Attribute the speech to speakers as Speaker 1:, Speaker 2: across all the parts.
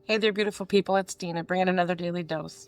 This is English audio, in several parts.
Speaker 1: Hey there, beautiful people. It's Dina, bringing another daily dose.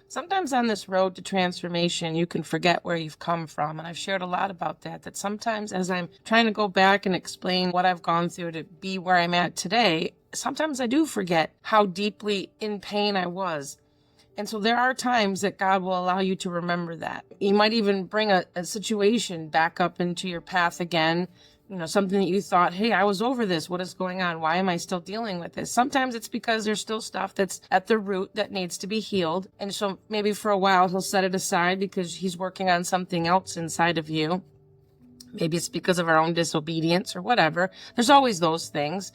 Speaker 1: Sometimes on this road to transformation, you can forget where you've come from. And I've shared a lot about that sometimes as I'm trying to go back and explain what I've gone through to be where I'm at today, sometimes I do forget how deeply in pain I was. And so there are times that God will allow you to remember that. He might even bring a situation back up into your path again. Something that you thought, hey, I was over this. What is going on? Why am I still dealing with this? Sometimes it's because there's still stuff that's at the root that needs to be healed. And so maybe for a while he'll set it aside because he's working on something else inside of you. Maybe it's because of our own disobedience or whatever. There's always those things.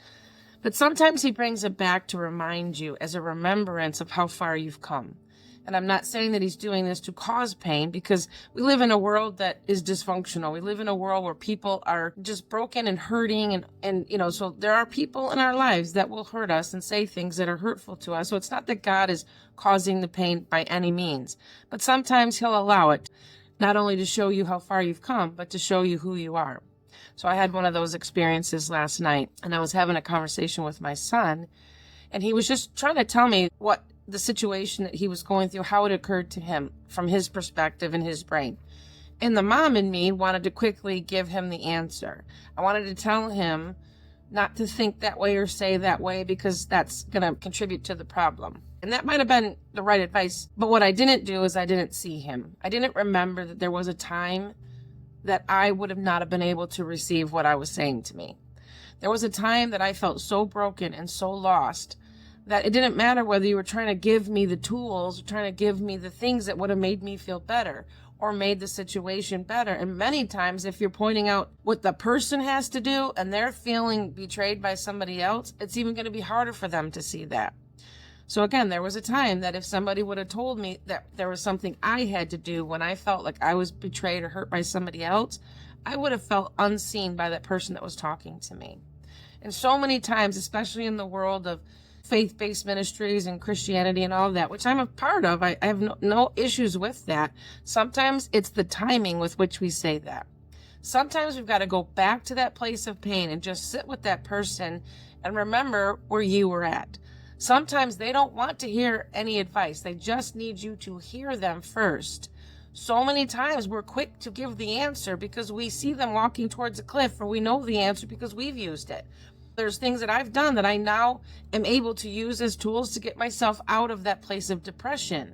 Speaker 1: But sometimes he brings it back to remind you as a remembrance of how far you've come. And I'm not saying that he's doing this to cause pain, because we live in a world that is dysfunctional. We live in a world where people are just broken and hurting. And so there are people in our lives that will hurt us and say things that are hurtful to us. So it's not that God is causing the pain by any means, but sometimes he'll allow it, not only to show you how far you've come, but to show you who you are. So I had one of those experiences last night, and I was having a conversation with my son, and he was just trying to tell me what the situation that he was going through, how it occurred to him from his perspective in his brain. And the mom in me wanted to quickly give him the answer. I wanted to tell him not to think that way or say that way, because that's going to contribute to the problem. And that might have been the right advice. But what I didn't do is I didn't see him. I didn't remember that there was a time that I would have not have been able to receive what I was saying to me. There was a time that I felt so broken and so lost that it didn't matter whether you were trying to give me the tools or trying to give me the things that would have made me feel better or made the situation better. And many times, if you're pointing out what the person has to do and they're feeling betrayed by somebody else, it's even going to be harder for them to see that. So again, there was a time that if somebody would have told me that there was something I had to do when I felt like I was betrayed or hurt by somebody else, I would have felt unseen by that person that was talking to me. And so many times, especially in the world of faith-based ministries and Christianity and all of that, which I'm a part of, I have no issues with that. Sometimes it's the timing with which we say that. Sometimes we've got to go back to that place of pain and just sit with that person and remember where you were at. Sometimes they don't want to hear any advice. They just need you to hear them first. So many times we're quick to give the answer because we see them walking towards a cliff, or we know the answer because we've used it. There's things that I've done that I now am able to use as tools to get myself out of that place of depression.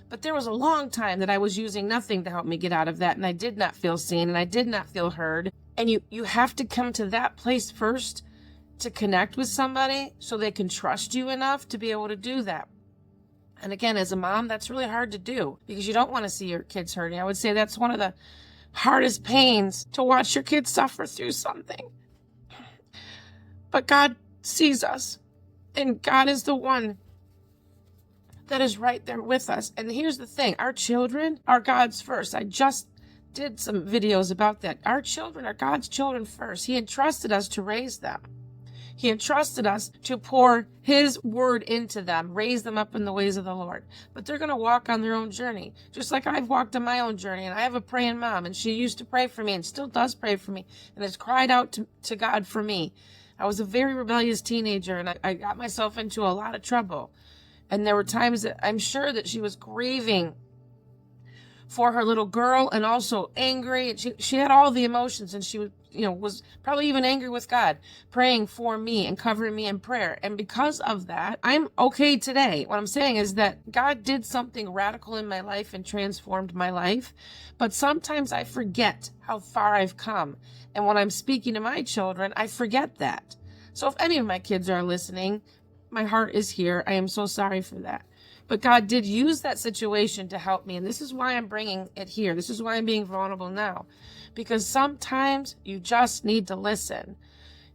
Speaker 1: But there was a long time that I was using nothing to help me get out of that, and I did not feel seen, and I did not feel heard. And you have to come to that place first to connect with somebody so they can trust you enough to be able to do that. And again, as a mom, that's really hard to do because you don't want to see your kids hurting. I would say that's one of the hardest pains, to watch your kids suffer through something. But God sees us, and God is the one that is right there with us. And here's the thing, our children are God's first. I just did some videos about that. Our children are God's children first. He entrusted us to raise them. He entrusted us to pour his word into them, raise them up in the ways of the Lord. But they're going to walk on their own journey, just like I've walked on my own journey. And I have a praying mom, and she used to pray for me and still does pray for me and has cried out to God for me. I was a very rebellious teenager, and I got myself into a lot of trouble. And there were times that I'm sure that she was grieving for her little girl and also angry. And she had all the emotions, and she was probably even angry with God, praying for me and covering me in prayer. And because of that, I'm okay today. What I'm saying is that God did something radical in my life and transformed my life. But sometimes I forget how far I've come. And when I'm speaking to my children, I forget that. So if any of my kids are listening, my heart is here. I am so sorry for that. But God did use that situation to help me. And this is why I'm bringing it here. This is why I'm being vulnerable now. Because sometimes you just need to listen.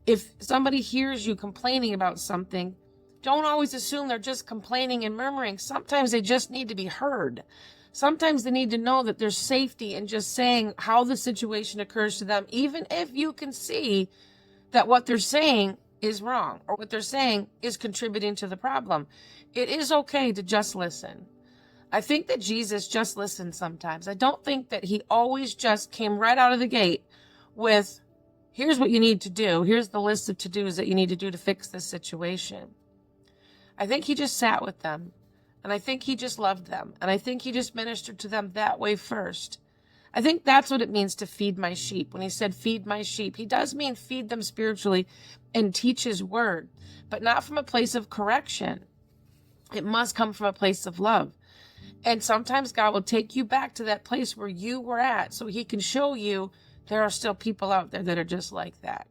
Speaker 1: If somebody hears you complaining about something, don't always assume they're just complaining and murmuring. Sometimes they just need to be heard. Sometimes they need to know that there's safety in just saying how the situation occurs to them, even if you can see that what they're saying is wrong or what they're saying is contributing to the problem. It is okay to just listen. I think that Jesus just listened sometimes. I don't think that he always just came right out of the gate with, here's what you need to do. Here's the list of to-dos that you need to do to fix this situation. I think he just sat with them. And I think he just loved them. And I think he just ministered to them that way first. I think that's what it means to feed my sheep. When he said, feed my sheep, he does mean feed them spiritually and teach his word, but not from a place of correction. It must come from a place of love. And sometimes God will take you back to that place where you were at so he can show you there are still people out there that are just like that.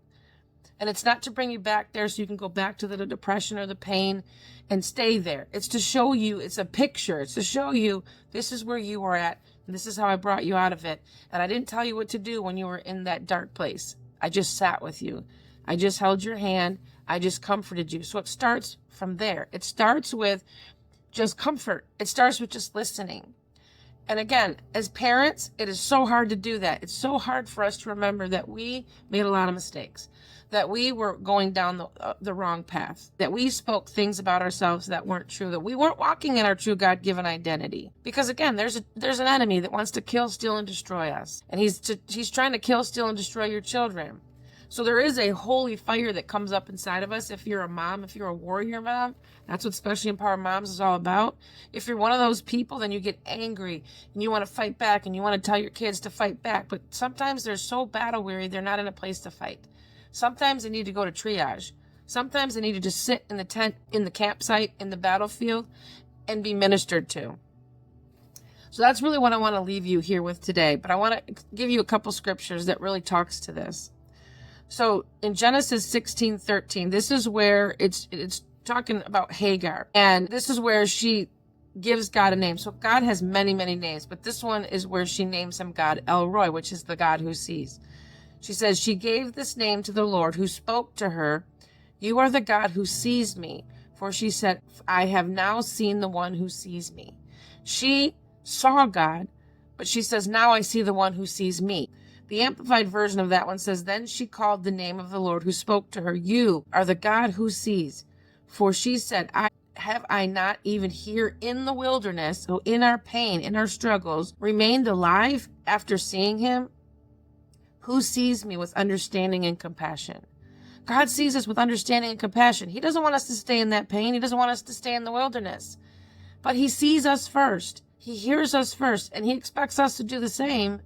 Speaker 1: And it's not to bring you back there so you can go back to the depression or the pain and stay there. It's to show you, it's a picture. It's to show you this is where you were at and this is how I brought you out of it. And I didn't tell you what to do when you were in that dark place. I just sat with you. I just held your hand. I just comforted you. So it starts from there. It starts with just comfort. It starts with just listening. And again, as parents, it is so hard to do that. It's so hard for us to remember that we made a lot of mistakes, that we were going down the wrong path, that we spoke things about ourselves that weren't true, that we weren't walking in our true God-given identity. Because again, there's an enemy that wants to kill, steal, and destroy us. And he's trying to kill, steal, and destroy your children. So there is a holy fire that comes up inside of us. If you're a mom, if you're a warrior mom, that's what Especially Empowered Moms is all about. If you're one of those people, then you get angry and you want to fight back and you want to tell your kids to fight back. But sometimes they're so battle weary, they're not in a place to fight. Sometimes they need to go to triage. Sometimes they need to just sit in the tent, in the campsite, in the battlefield, and be ministered to. So that's really what I want to leave you here with today. But I want to give you a couple scriptures that really talks to this. So in Genesis 16:13, this is where it's talking about Hagar. And this is where she gives God a name. So God has many, many names, but this one is where she names him God El-Roi, which is the God who sees. She says, she gave this name to the Lord who spoke to her, you are the God who sees me. For she said, I have now seen the one who sees me. She saw God, but she says, now I see the one who sees me. The Amplified version of that one says, then she called the name of the Lord who spoke to her, you are the God who sees. For she said, have I not even here in the wilderness, so in our pain, in our struggles, remained alive after seeing him? Who sees me with understanding and compassion? God sees us with understanding and compassion. He doesn't want us to stay in that pain. He doesn't want us to stay in the wilderness. But he sees us first. He hears us first, and he expects us to do the same.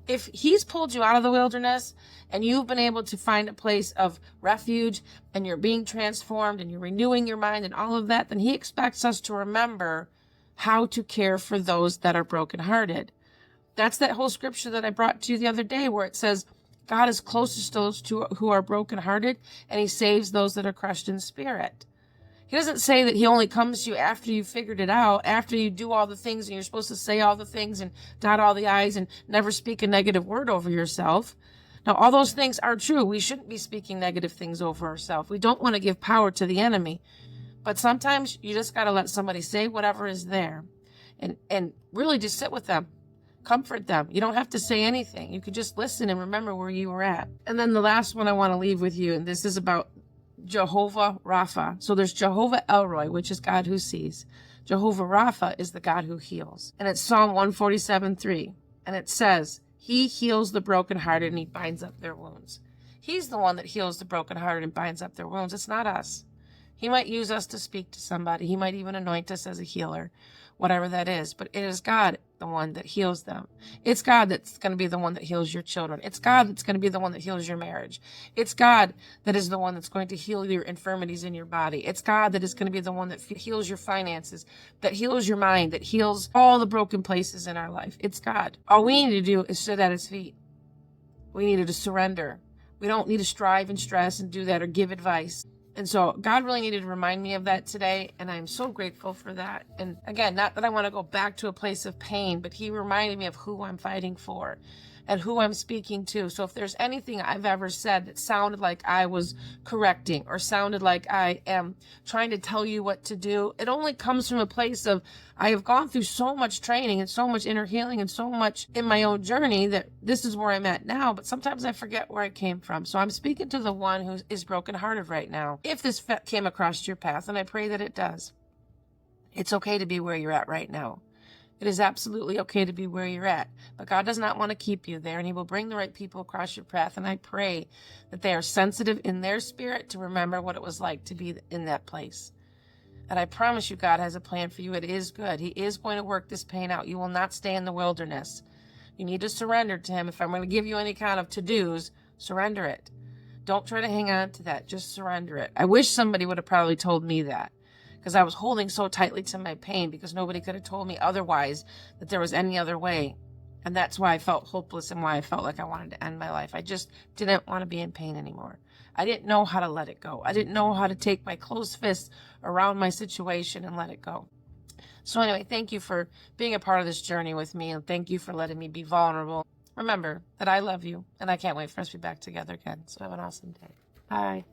Speaker 1: If he's pulled you out of the wilderness and you've been able to find a place of refuge and you're being transformed and you're renewing your mind and all of that, then he expects us to remember how to care for those that are brokenhearted. That's that whole scripture that I brought to you the other day where it says, God is closest to those who are brokenhearted and he saves those that are crushed in spirit. He doesn't say that he only comes to you after you've figured it out, after you do all the things and you're supposed to say all the things and dot all the I's and never speak a negative word over yourself. Now, all those things are true. We shouldn't be speaking negative things over ourselves. We don't want to give power to the enemy. But sometimes you just got to let somebody say whatever is there and really just sit with them. Comfort them. You don't have to say anything. You could just listen and remember where you were at. And then the last one I want to leave with you, and this is about Jehovah Rapha. So there's Jehovah El-Roi, which is God who sees. Jehovah Rapha is the God who heals. And it's Psalm 147:3. And it says, he heals the brokenhearted and he binds up their wounds. He's the one that heals the brokenhearted and binds up their wounds. It's not us. He might use us to speak to somebody. He might even anoint us as a healer, whatever that is. But it is God, the one that heals them. It's God that's going to be the one that heals your children. It's God that's going to be the one that heals your marriage. It's God that is the one that's going to heal your infirmities in your body. It's God that is going to be the one that heals your finances, that heals your mind, that heals all the broken places in our life. It's God. All we need to do is sit at his feet. We need to surrender. We don't need to strive and stress and do that or give advice. And so God really needed to remind me of that today, and I'm so grateful for that. And again, not that I want to go back to a place of pain, but he reminded me of who I'm fighting for and who I'm speaking to. So if there's anything I've ever said that sounded like I was correcting or sounded like I am trying to tell you what to do, it only comes from a place of I have gone through so much training and so much inner healing and so much in my own journey that this is where I'm at now. But sometimes I forget where I came from. So I'm speaking to the one who is brokenhearted right now. If this came across your path, and I pray that it does, it's okay to be where you're at right now. It is absolutely okay to be where you're at, but God does not want to keep you there, and he will bring the right people across your path. And I pray that they are sensitive in their spirit to remember what it was like to be in that place. And I promise you, God has a plan for you. It is good. He is going to work this pain out. You will not stay in the wilderness. You need to surrender to him. If I'm going to give you any kind of to-dos, surrender it. Don't try to hang on to that. Just surrender it. I wish somebody would have probably told me that, because I was holding so tightly to my pain, because nobody could have told me otherwise, that there was any other way. And that's why I felt hopeless and why I felt like I wanted to end my life. I just didn't want to be in pain anymore. I didn't know how to let it go. I didn't know how to take my closed fist around my situation and let it go. So anyway, thank you for being a part of this journey with me, and thank you for letting me be vulnerable. Remember that I love you, and I can't wait for us to be back together again. So have an awesome day. Bye.